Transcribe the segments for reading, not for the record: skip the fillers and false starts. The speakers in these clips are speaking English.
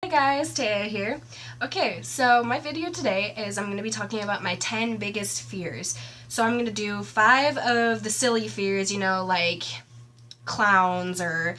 Hey guys, Taya here. Okay, so my video today is I'm going to be talking about my 10 biggest fears. So I'm going to do 5 of the silly fears, like clowns or,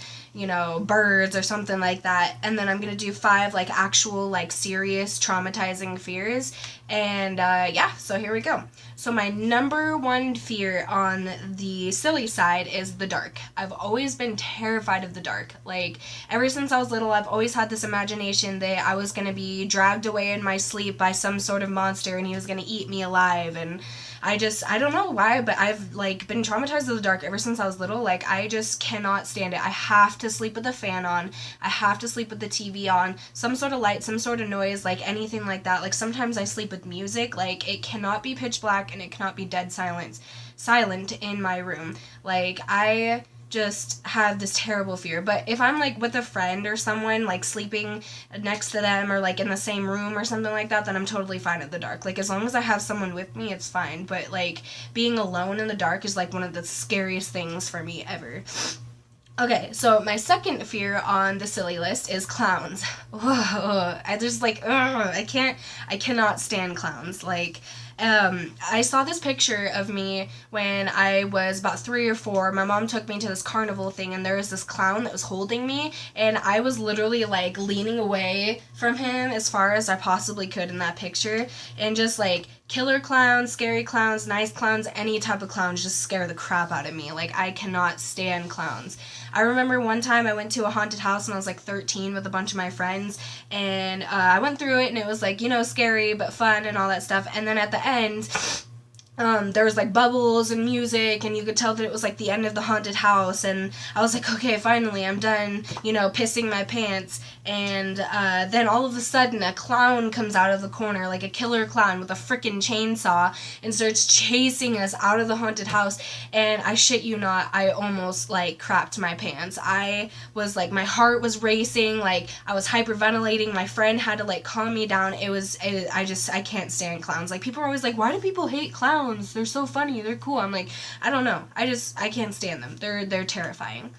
birds or something like that. And then I'm going to do 5 like actual like serious traumatizing fears. And yeah, so here we go. So my number one fear on the silly side is the dark. I've always been terrified of the dark. Like ever since I was little, I've always had this imagination that I was going to be dragged away in my sleep by some sort of monster and he was going to eat me alive. And I don't know why, but I've like been traumatized of the dark ever since I was little. Like I just cannot stand it. I have to sleep with the fan on. I have to sleep with the TV on. Some sort of light, some sort of noise, like anything like that. Like sometimes I sleep with music. Like it cannot be pitch black and it cannot be dead silent in my room. Like I just have this terrible fear. But if I'm like with a friend or someone like sleeping next to them or like in the same room or something like that, then I'm totally fine at the dark. Like as long as I have someone with me, it's fine. But like being alone in the dark is like one of the scariest things for me ever. Okay, so my second fear on the silly list is clowns. I just like, I cannot stand clowns. Like, I saw this picture of me when I was about 3 or 4. My mom took me to this carnival thing, and there was this clown that was holding me, and I was literally like leaning away from him as far as I possibly could in that picture, and just like killer clowns, scary clowns, nice clowns, any type of clowns just scare the crap out of me. Like, I cannot stand clowns. I remember one time I went to a haunted house when I was like 13 with a bunch of my friends, and I went through it, and it was like, scary but fun and all that stuff. And then at the end, there was like bubbles and music, and you could tell that it was like the end of the haunted house. And I was like, okay, finally, I'm done, pissing my pants. And then all of a sudden, a clown comes out of the corner, like a killer clown with a freaking chainsaw, and starts chasing us out of the haunted house. And I shit you not, I almost like crapped my pants. I was like, my heart was racing, like I was hyperventilating. My friend had to like calm me down. I can't stand clowns. Like people are always like, why do people hate clowns? They're so funny, they're cool. I'm like, I don't know. I can't stand them. They're terrifying.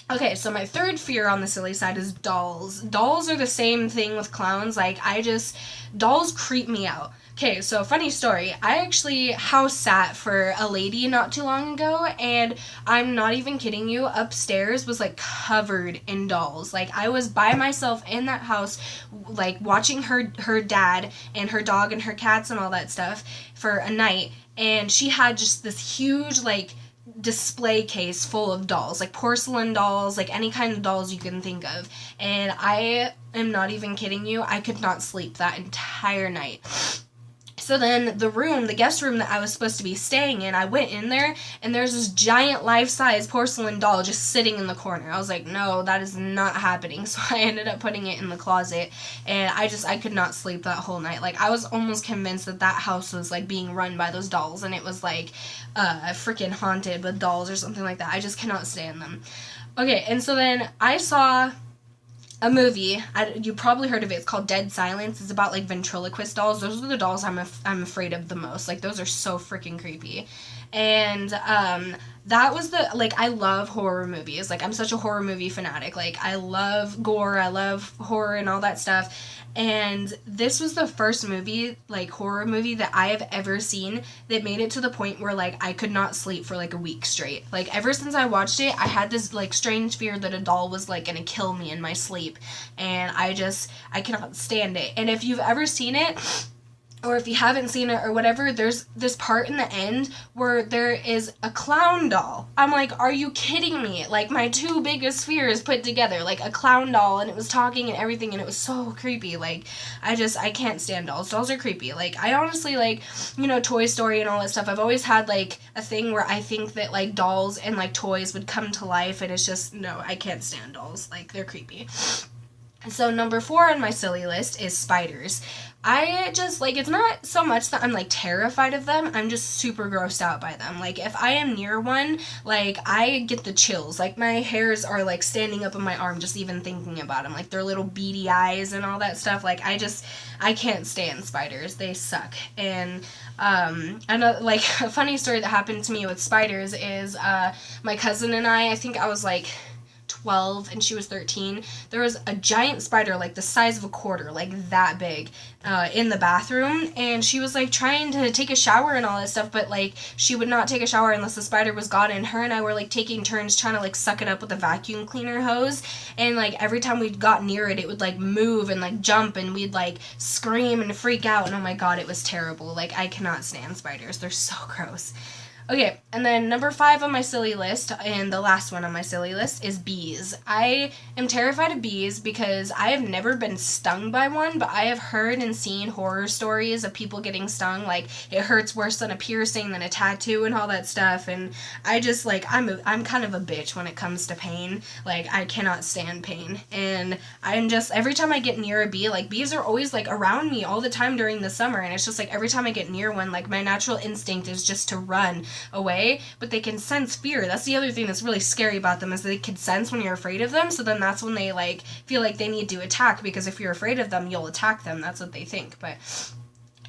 Okay, so my third fear on the silly side is dolls. Dolls are the same thing with clowns. Dolls creep me out. Okay, so funny story. I actually house sat for a lady not too long ago, and I'm not even kidding you, upstairs was like covered in dolls. Like I was by myself in that house, like watching her dad and her dog and her cats and all that stuff for a night, and she had just this huge like display case full of dolls, like porcelain dolls, like any kind of dolls you can think of. And I am not even kidding you, I could not sleep that entire night. So then the guest room that I was supposed to be staying in, I went in there, and there's this giant life-size porcelain doll just sitting in the corner. I was like, no, that is not happening. So I ended up putting it in the closet, and I could not sleep that whole night. Like I was almost convinced that house was like being run by those dolls, and it was like freaking haunted with dolls or something like that. I just cannot stand them. Okay, and so then I saw a movie. You probably heard of it. It's called Dead Silence. It's about like ventriloquist dolls. Those are the dolls I'm afraid of the most. Like those are so freaking creepy. And that was I love horror movies. Like I'm such a horror movie fanatic. Like I love gore, I love horror and all that stuff. And this was the first horror movie that I have ever seen that made it to the point where like I could not sleep for like a week straight. Like ever since I watched it, I had this like strange fear that a doll was like gonna kill me in my sleep. And I cannot stand it. And if you've ever seen it, or if you haven't seen it or whatever, there's this part in the end where there is a clown doll. I'm like, are you kidding me? Like, my two biggest fears put together. Like, a clown doll, and it was talking and everything, and it was so creepy. Like, I can't stand dolls. Dolls are creepy. Like, I honestly, like, Toy Story and all that stuff, I've always had, like, a thing where I think that, like, dolls and, like, toys would come to life, and it's just, no, I can't stand dolls. Like, they're creepy. So number 4 on my silly list is spiders. I just, like, it's not so much that I'm, like, terrified of them. I'm just super grossed out by them. Like, if I am near one, like, I get the chills. Like, my hairs are, like, standing up on my arm just even thinking about them. Like, their little beady eyes and all that stuff. Like, I can't stand spiders. They suck. And, like, a funny story that happened to me with spiders is, my cousin and I think I was, like, 12 and she was 13, there was a giant spider, like the size of a quarter, like that big, in the bathroom. And she was like trying to take a shower and all that stuff, but like she would not take a shower unless the spider was gone. And her and I were like taking turns trying to like suck it up with a vacuum cleaner hose. And like every time we got near it, it would like move and like jump, and we'd like scream and freak out. And oh my god, it was terrible. Like, I cannot stand spiders. They're so gross. Okay, and then number 5 on my silly list, and the last one on my silly list, is bees. I am terrified of bees because I have never been stung by one, but I have heard and seen horror stories of people getting stung. Like, it hurts worse than a piercing, than a tattoo, and all that stuff. And I just, like, I'm kind of a bitch when it comes to pain. Like, I cannot stand pain. And I'm just, every time I get near a bee, like, bees are always, like, around me all the time during the summer. And it's just, like, every time I get near one, like, my natural instinct is just to run away, but they can sense fear. That's the other thing that's really scary about them, is they can sense when you're afraid of them, so then that's when they like feel like they need to attack, because if you're afraid of them, you'll attack them. That's what they think. But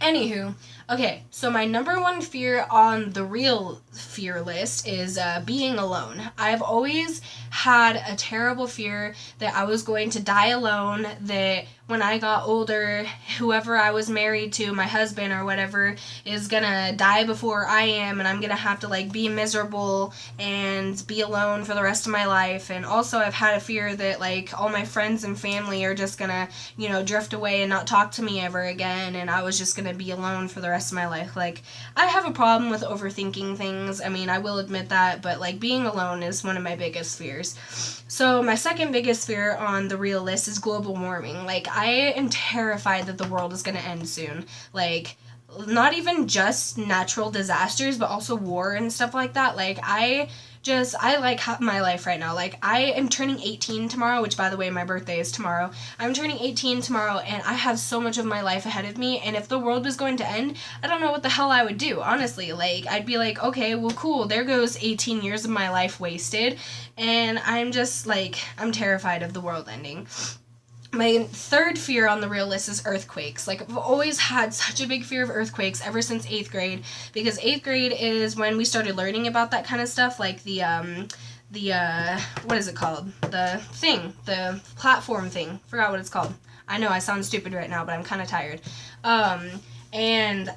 anywho, okay, so my number 1 fear on the real fear list is being alone. I've always had a terrible fear that I was going to die alone, that when I got older, whoever I was married to, my husband or whatever, is gonna die before I am, and I'm gonna have to like be miserable and be alone for the rest of my life. And also I've had a fear that like all my friends and family are just gonna, you know, drift away and not talk to me ever again, and I was just gonna be alone for the rest of my life. Like, I have a problem with overthinking things. I mean, I will admit that, but like being alone is one of my biggest fears. So my second biggest fear on the real list is global warming. Like, I am terrified that the world is going to end soon. Like, not even just natural disasters, but also war and stuff like that. Like, I like my life right now. Like, I am turning 18 tomorrow, which, by the way, my birthday is tomorrow. I'm turning 18 tomorrow, and I have so much of my life ahead of me, and if the world was going to end, I don't know what the hell I would do, honestly. Like, I'd be like, okay, well, cool, there goes 18 years of my life wasted, and I'm just, like, I'm terrified of the world ending. My third fear on the real list is earthquakes. Like, I've always had such a big fear of earthquakes ever since 8th grade, because 8th grade is when we started learning about that kind of stuff, like the what is it called? The platform thing. Forgot what it's called. I know I sound stupid right now, but I'm kind of tired. And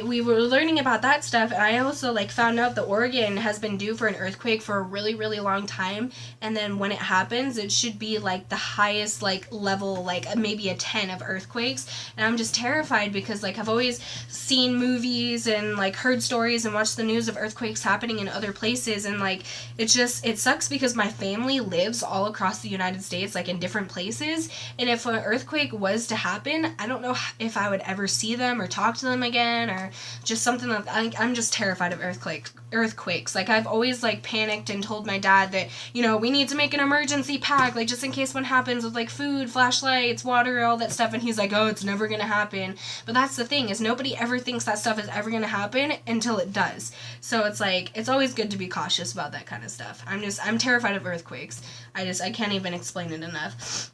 we were learning about that stuff, and I also like found out that Oregon has been due for an earthquake for a really, really long time, and then when it happens, it should be like the highest like level, like maybe a 10 of earthquakes. And I'm just terrified because like I've always seen movies and like heard stories and watched the news of earthquakes happening in other places, and like it sucks because my family lives all across the United States, like in different places, and if an earthquake was to happen, I don't know if I would ever see them or talk to them again, or just something like I'm just terrified of earthquakes. Like, I've always like panicked and told my dad that, you know, we need to make an emergency pack, like just in case one happens, with like food, flashlights, water, all that stuff. And he's like, oh, it's never gonna happen. But that's the thing, is nobody ever thinks that stuff is ever gonna happen until it does. So it's like, it's always good to be cautious about that kind of stuff. I'm terrified of earthquakes. I can't even explain it enough.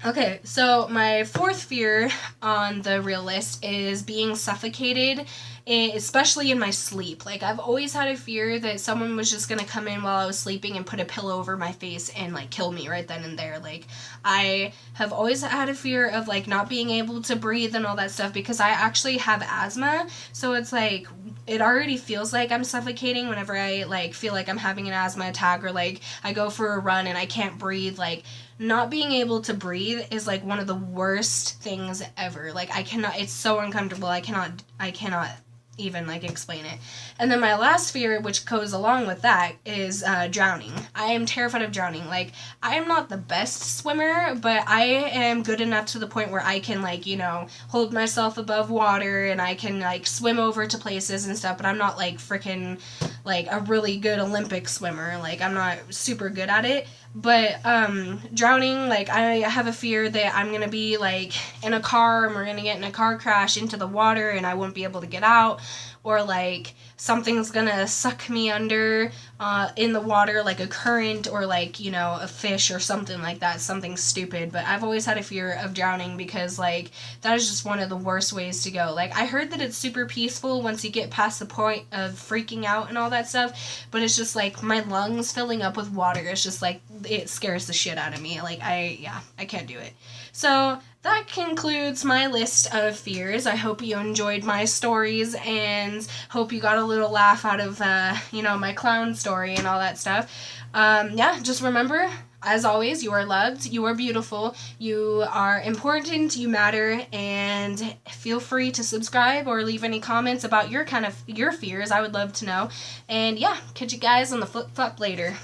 Okay, so my fourth fear on the real list is being suffocated, especially in my sleep. Like, I've always had a fear that someone was just gonna come in while I was sleeping and put a pillow over my face and, like, kill me right then and there. Like, I have always had a fear of, like, not being able to breathe and all that stuff, because I actually have asthma, so it's like, it already feels like I'm suffocating whenever I, like, feel like I'm having an asthma attack, or, like, I go for a run and I can't breathe. Like, not being able to breathe is like one of the worst things ever. Like, it's so uncomfortable. I cannot even like explain it. And then my last fear, which goes along with that, is drowning. I am terrified of drowning. Like, I am not the best swimmer, but I am good enough to the point where I can, like, you know, hold myself above water, and I can like swim over to places and stuff, but I'm not like freaking like a really good Olympic swimmer. Like, I'm not super good at it. But drowning, like, I have a fear that I'm gonna be like in a car, and we're gonna get in a car crash into the water, and I won't be able to get out, or like something's gonna suck me under in the water, like a current, or like, you know, a fish or something like that, something stupid. But I've always had a fear of drowning because like that is just one of the worst ways to go. Like I heard that it's super peaceful once you get past the point of freaking out and all that stuff, but it's just like my lungs filling up with water. It's just like it scares the shit out of me. Like I can't do it. So that concludes my list of fears. I hope you enjoyed my stories and hope you got a little laugh out of, you know, my clown story and all that stuff. Yeah, just remember, as always, you are loved, you are beautiful, you are important, you matter, and feel free to subscribe or leave any comments about your fears. I would love to know. And yeah, catch you guys on the flip-flop later.